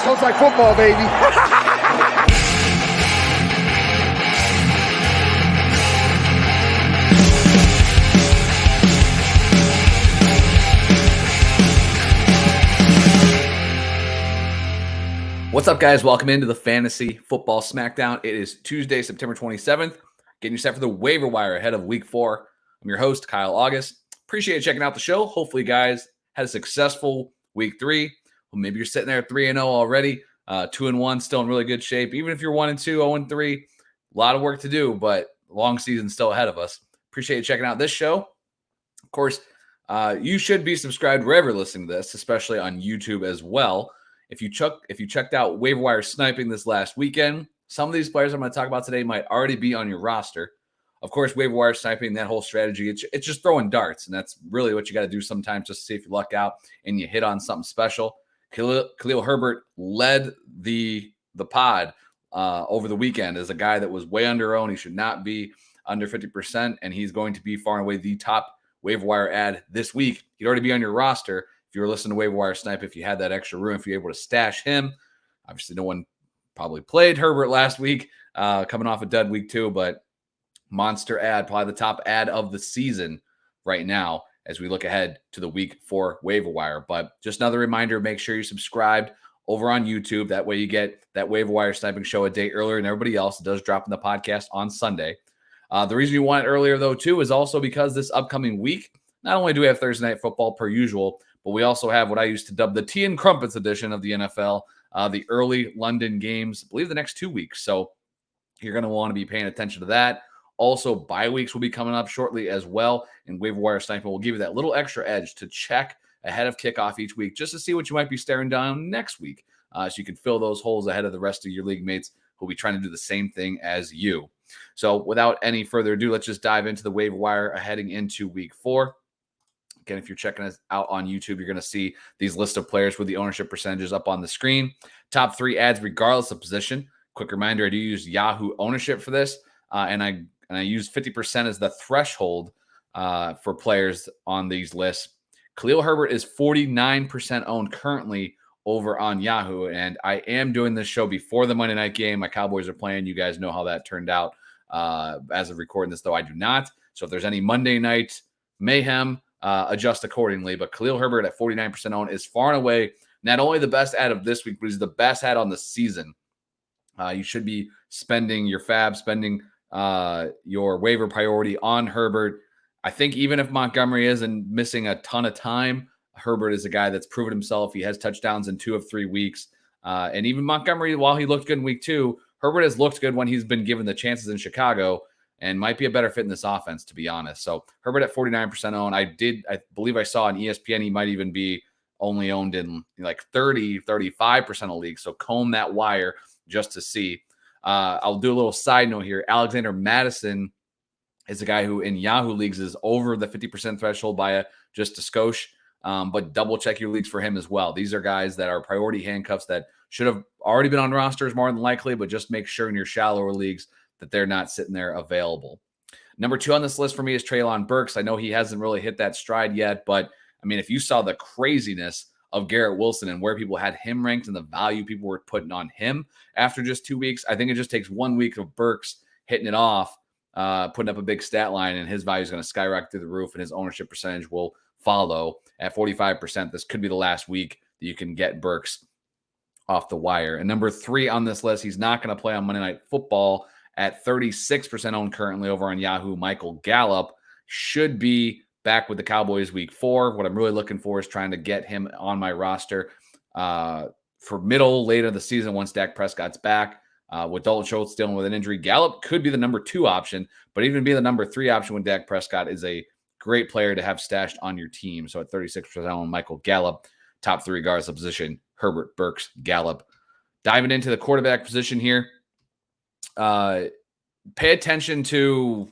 Sounds like football, baby. What's up, guys? Welcome into the Fantasy Football Smackdown. It is Tuesday, September 27th. Getting you set for the waiver wire ahead of Week 4. I'm your host, Kyle August. Appreciate you checking out the show. Hopefully, you guys had a successful Week 3. Well, maybe you're sitting there 3-0 already. 2-1, still in really good shape. Even if you're 1-2, 0-3, a lot of work to do, but long season still ahead of us. Appreciate you checking out this show. Of course, you should be subscribed wherever you're listening to this, especially on YouTube as well. If you checked out waiver wire sniping this last weekend, some of these players I'm going to talk about today might already be on your roster. Of course, waiver wire sniping, that whole strategy, it's just throwing darts, and that's really what you got to do sometimes just to see if you luck out and you hit on something special. Khalil Herbert led the pod over the weekend as a guy that was way under owned. He should not be under 50%, and he's going to be far and away the top waiver wire ad this week. He'd already be on your roster. If you were listening to waiver wire snipe, if you had that extra room, if you're able to stash him. Obviously, no one probably played Herbert last week, coming off a dud week 2, but monster ad, probably the top ad of the season right now as we look ahead to the Week 4 waiver wire. But just another reminder, make sure you're subscribed over on YouTube. That way you get that waiver wire sniping show a day earlier than everybody else. It does drop in the podcast on Sunday. The reason you want it earlier, though, too, is also because this upcoming week, not only do we have Thursday Night Football per usual, but we also have what I used to dub the Tea and Crumpets edition of the NFL, the early London games, I believe the next 2 weeks. So you're going to want to be paying attention to that. Also, bye weeks will be coming up shortly as well. And waiver wire sniping will give you that little extra edge to check ahead of kickoff each week just to see what you might be staring down next week. So you can fill those holes ahead of the rest of your league mates who will be trying to do the same thing as you. So without any further ado, let's just dive into the waiver wire heading into Week 4. Again, if you're checking us out on YouTube, you're going to see these list of players with the ownership percentages up on the screen. Top 3 ads, regardless of position. Quick reminder, I do use Yahoo ownership for this, and I use 50% as the threshold for players on these lists. Khalil Herbert is 49% owned currently over on Yahoo, and I am doing this show before the Monday night game. My Cowboys are playing. You guys know how that turned out. As of recording this, though, I do not. So if there's any Monday night mayhem, adjust accordingly. But Khalil Herbert at 49% owned is far and away not only the best ad of this week, but he's the best ad on the season. You should be spending your fab, spending your waiver priority on Herbert. I think even if Montgomery isn't missing a ton of time, Herbert is a guy that's proven himself. He has touchdowns in 2 of 3 weeks. And even Montgomery, while he looked good in week 2, Herbert has looked good when he's been given the chances in Chicago and might be a better fit in this offense, to be honest. So Herbert at 49% owned. I believe I saw on ESPN he might even be only owned in like 30, 35% of leagues. So comb that wire just to see. I'll do a little side note here. Alexander Madison is a guy who in Yahoo leagues is over the 50% threshold by just a skosh, but double check your leagues for him as well. These are guys that are priority handcuffs that should have already been on rosters more than likely, but just make sure in your shallower leagues that they're not sitting there available. Number 2 on this list for me is Trailon Burks. I know he hasn't really hit that stride yet, but I mean, if you saw the craziness of Garrett Wilson and where people had him ranked and the value people were putting on him after just 2 weeks, I think it just takes 1 week of Burks hitting it off, putting up a big stat line, and his value is going to skyrocket through the roof, and his ownership percentage will follow at 45%. This could be the last week that you can get Burks off the wire. And number 3 on this list, he's not going to play on Monday Night Football at 36% owned currently over on Yahoo. Michael Gallup should be back with the Cowboys week 4. What I'm really looking for is trying to get him on my roster for late of the season once Dak Prescott's back. With Dalton Schultz dealing with an injury, Gallup could be the number 2 option, but even be the number 3 option when Dak Prescott is a great player to have stashed on your team. So at 36% owned, Michael Gallup, top 3 guards of position, Herbert, Burks, Gallup. Diving into the quarterback position here. Pay attention to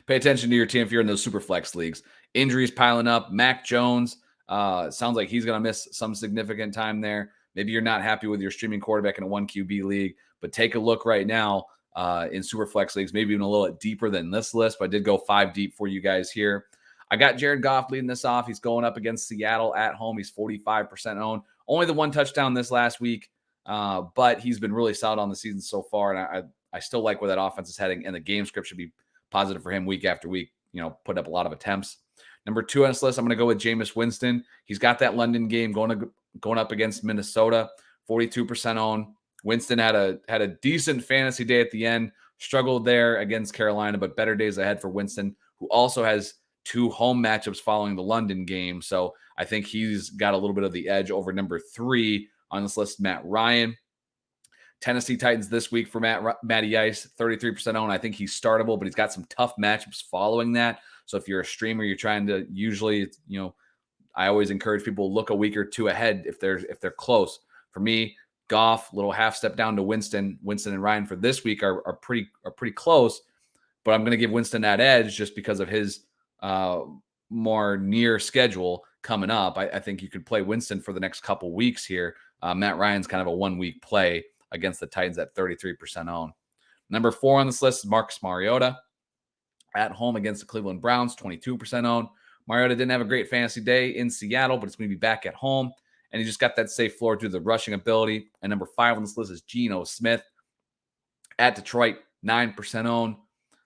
your team if you're in those super flex leagues. Injuries piling up. Mac Jones sounds like he's going to miss some significant time there. Maybe you're not happy with your streaming quarterback in a 1 QB league, but take a look right now in super flex leagues, maybe even a little bit deeper than this list, but I did go 5 deep for you guys here. I got Jared Goff leading this off. He's going up against Seattle at home. He's 45% owned. Only the 1 touchdown this last week. but he's been really solid on the season so far, and I still like where that offense is heading, and the game script should be positive for him week after week, putting up a lot of attempts. Number 2 on this list, I'm going to go with Jameis Winston. He's got that London game going up against Minnesota, 42% owned. Winston had a decent fantasy day at the end, struggled there against Carolina, but better days ahead for Winston, who also has 2 home matchups following the London game. So I think he's got a little bit of the edge over number 3 on this list, Matt Ryan. Tennessee Titans this week for Matty Ice, 33% owned. I think he's startable, but he's got some tough matchups following that. So if you're a streamer, you're trying to usually, I always encourage people to look a week or 2 ahead if they're close. For me, Goff, little half step down to Winston. Winston and Ryan for this week are pretty close, but I'm going to give Winston that edge just because of his more near schedule coming up. I think you could play Winston for the next couple weeks here. Matt Ryan's kind of a 1-week play against the Titans at 33% owned. Number 4 on this list is Marcus Mariota at home against the Cleveland Browns, 22% owned. Mariota didn't have a great fantasy day in Seattle, but it's going to be back at home. And he just got that safe floor due to the rushing ability. And number 5 on this list is Geno Smith at Detroit, 9% owned.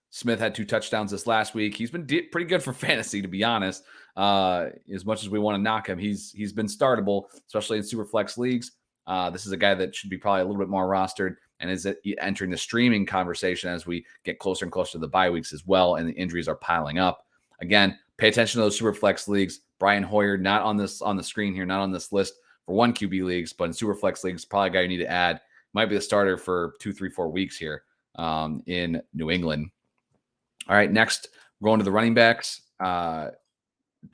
Smith had 2 touchdowns this last week. He's been pretty good for fantasy, to be honest. As much as we want to knock him, he's been startable, especially in super flex leagues. This is a guy that should be probably a little bit more rostered and is entering the streaming conversation as we get closer and closer to the bye weeks as well, and the injuries are piling up. Again, pay attention to those super flex leagues. Brian Hoyer, not on the screen here, not on this list for 1 QB leagues, but in super flex leagues, probably a guy you need to add. Might be the starter for 2, 3, 4 weeks here in New England. All right, next, we're going to the running backs. Top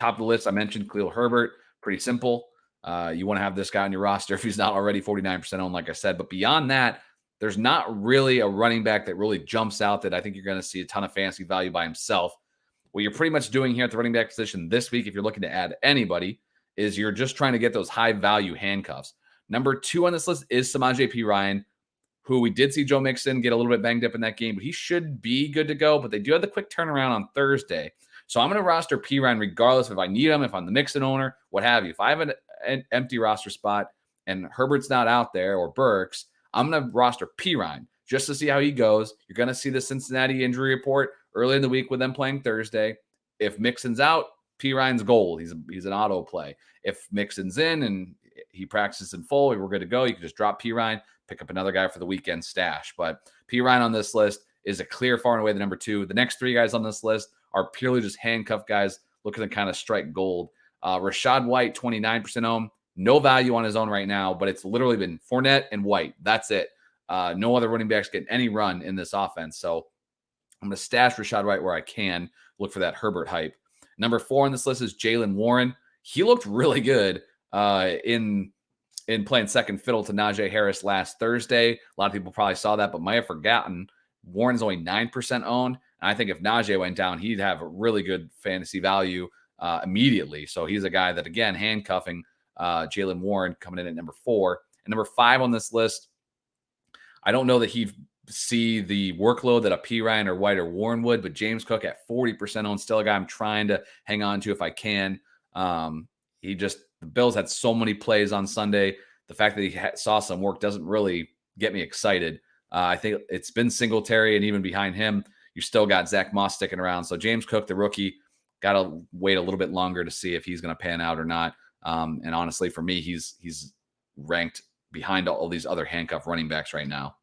of the list, I mentioned Khalil Herbert. Pretty simple. You want to have this guy on your roster if he's not already 49% owned, like I said. But beyond that, there's not really a running back that really jumps out that I think you're going to see a ton of fantasy value by himself. What you're pretty much doing here at the running back position this week, if you're looking to add anybody, is you're just trying to get those high-value handcuffs. Number 2 on this list is Samaje Perine, who we did see Joe Mixon get a little bit banged up in that game, but he should be good to go. But they do have the quick turnaround on Thursday. So I'm going to roster Perine regardless if I need him, if I'm the Mixon owner, what have you. If I have an empty roster spot and Herbert's not out there or Burks, I'm going to roster Perine just to see how he goes. You're going to see the Cincinnati injury report early in the week with them playing Thursday. If Mixon's out, Perine's gold. He's an auto play. If Mixon's in and he practices in full, we're good to go. You can just drop Perine, pick up another guy for the weekend stash. But Perine on this list is a clear far and away the number 2. The next 3 guys on this list are purely just handcuff guys looking to kind of strike gold. Rachaad White, 29% owned. No value on his own right now, but it's literally been Fournette and White. That's it. No other running backs getting any run in this offense. So I'm going to stash Rachaad White where I can. Look for that Herbert hype. Number 4 on this list is Jalen Warren. He looked really good in playing second fiddle to Najee Harris last Thursday. A lot of people probably saw that, but might have forgotten. Warren's only 9% owned. And I think if Najee went down, he'd have a really good fantasy value immediately. So he's a guy that, again, handcuffing Jalen Warren coming in at number 4. And number 5 on this list, I don't know that he'd see the workload that a Perine or White or Warren would, but James Cook at 40% owned, still a guy I'm trying to hang on to if I can. The Bills had so many plays on Sunday. The fact that he saw some work doesn't really get me excited. I think it's been Singletary, and even behind him, you still got Zach Moss sticking around. So James Cook, the rookie, got to wait a little bit longer to see if he's going to pan out or not. And honestly, for me, he's ranked behind all these other handcuff running backs right now.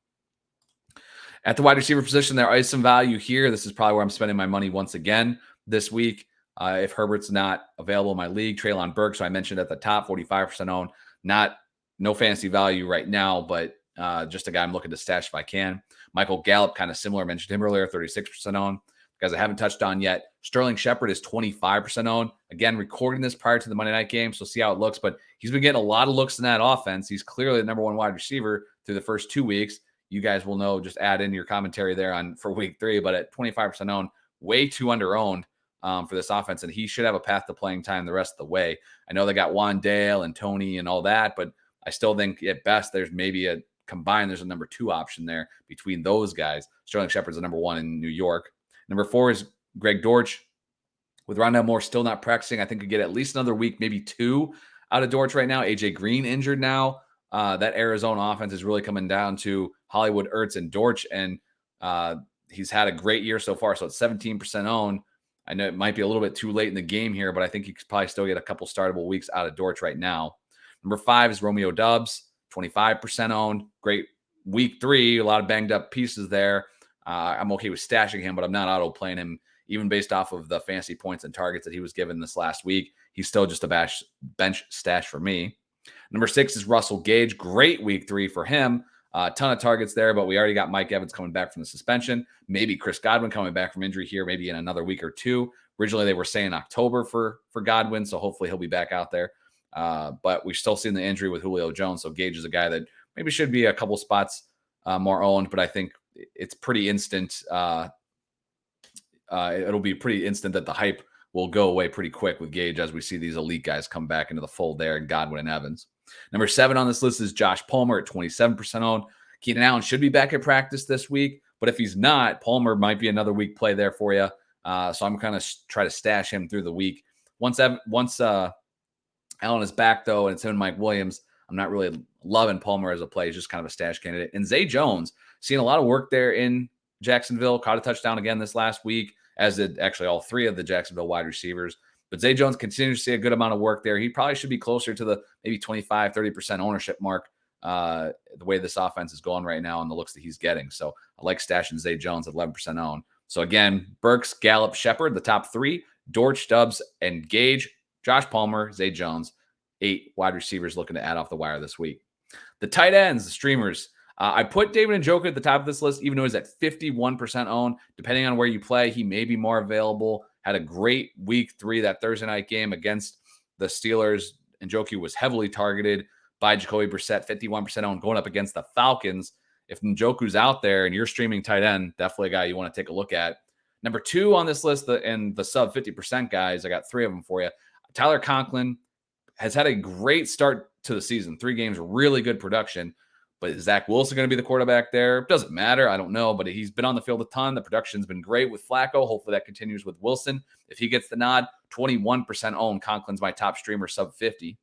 At the wide receiver position, there is some value here. This is probably where I'm spending my money once again this week. If Herbert's not available in my league, Trailon Burks, so I mentioned at the top, 45% owned. No fantasy value right now, but just a guy I'm looking to stash if I can. Michael Gallup, kind of similar. I mentioned him earlier, 36% owned. Guys I haven't touched on yet. Sterling Shepard is 25% owned. Again, recording this prior to the Monday night game, so see how it looks. But he's been getting a lot of looks in that offense. He's clearly the number 1 wide receiver through the first 2 weeks. You guys will know, just add in your commentary there for week 3. But at 25% owned, way too under-owned for this offense. And he should have a path to playing time the rest of the way. I know they got Wandale and Tony and all that, but I still think at best there's maybe there's a number 2 option there between those guys. Sterling Shepard's the number 1 in New York. Number 4 is Greg Dortch. With Rondell Moore still not practicing, I think could get at least another week, maybe 2 out of Dortch right now. AJ Green injured now. that Arizona offense is really coming down to Hollywood, Ertz, and Dortch. And he's had a great year so far. So it's 17% owned. I know it might be a little bit too late in the game here, but I think you could probably still get a couple startable weeks out of Dortch right now. Number 5 is Romeo Doubs, 25% owned. Great week 3, a lot of banged up pieces there. I'm okay with stashing him, but I'm not auto playing him, even based off of the fantasy points and targets that he was given this last week. He's still just a bench stash for me. Number 6 is Russell Gage. Great week 3 for him. A ton of targets there, but we already got Mike Evans coming back from the suspension. Maybe Chris Godwin coming back from injury here, maybe in another week or 2. Originally, they were saying October for Godwin, so hopefully he'll be back out there. But we're still seeing the injury with Julio Jones, so Gage is a guy that maybe should be a couple spots more owned, but I think it's pretty instant. It'll be pretty instant that the hype will go away pretty quick with Gage as we see these elite guys come back into the fold there, and Godwin and Evans. Number 7 on this list is Josh Palmer at 27% owned. Keenan Allen should be back at practice this week, but if he's not, Palmer might be another week play there for you. So I'm kind of try to stash him through the week. Once Allen is back, though, and it's him and Mike Williams, I'm not really loving Palmer as a play. He's just kind of a stash candidate. And Zay Jones, seeing a lot of work there in Jacksonville, caught a touchdown again this last week, as did actually all 3 of the Jacksonville wide receivers. But Zay Jones continues to see a good amount of work there. He probably should be closer to the maybe 25, 30% ownership mark, the way this offense is going right now and the looks that he's getting. So I like stashing Zay Jones at 11% owned. So again, Burks, Gallup, Shepard, the top 3, Dortch, Doubs, and Gage, Josh Palmer, Zay Jones, 8 wide receivers looking to add off the wire this week. The tight ends, the streamers. I put David Njoku at the top of this list, even though he's at 51% owned. Depending on where you play, he may be more available. Had a great week 3, that Thursday night game against the Steelers. Njoku was heavily targeted by Jacoby Brissett, 51% owned, going up against the Falcons. If Njoku's out there and you're streaming tight end, definitely a guy you want to take a look at. Number 2 on this list, and the sub 50% guys, I got 3 of them for you. Tyler Conklin has had a great start to the season. 3 games, really good production. But is Zach Wilson going to be the quarterback there? Doesn't matter. I don't know. But he's been on the field a ton. The production's been great with Flacco. Hopefully that continues with Wilson. If he gets the nod, 21% owned. Conklin's my top streamer, sub 50.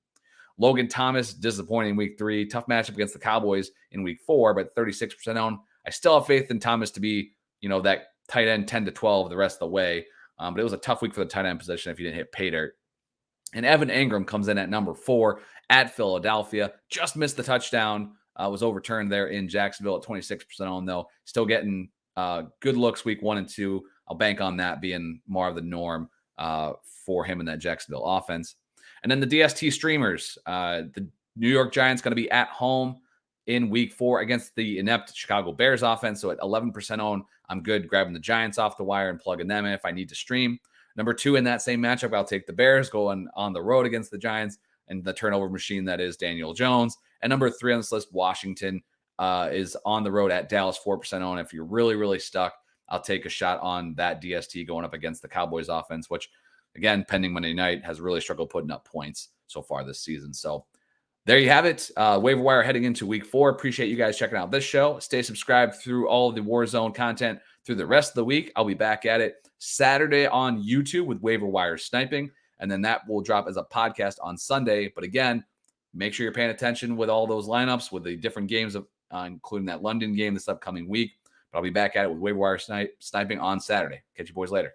Logan Thomas, disappointing week 3. Tough matchup against the Cowboys in week 4, but 36% owned. I still have faith in Thomas to be, that tight end 10 to 12 the rest of the way. But it was a tough week for the tight end position if you didn't hit pay dirt. And Evan Ingram comes in at number 4 at Philadelphia. Just missed the touchdown. Was overturned there in Jacksonville at 26% owned, though. Still getting good looks week 1 and 2. I'll bank on that being more of the norm for him in that Jacksonville offense. And then the DST streamers. The New York Giants going to be at home in week 4 against the inept Chicago Bears offense. So at 11% owned, I'm good grabbing the Giants off the wire and plugging them in if I need to stream. Number 2 in that same matchup, I'll take the Bears going on the road against the Giants and the turnover machine that is Daniel Jones. And number 3 on this list, Washington is on the road at Dallas, 4% owned. If you're really, really stuck, I'll take a shot on that DST going up against the Cowboys offense, which, again, pending Monday night, has really struggled putting up points so far this season. So there you have it. Waiver wire heading into week 4. Appreciate you guys checking out this show. Stay subscribed through all of the Warzone content through the rest of the week. I'll be back at it Saturday on YouTube with waiver wire sniping, and then that will drop as a podcast on Sunday. But again, make sure you're paying attention with all those lineups with the different games, of including that London game this upcoming week. But I'll be back at it with waiver wire sniping on Saturday. Catch you boys later.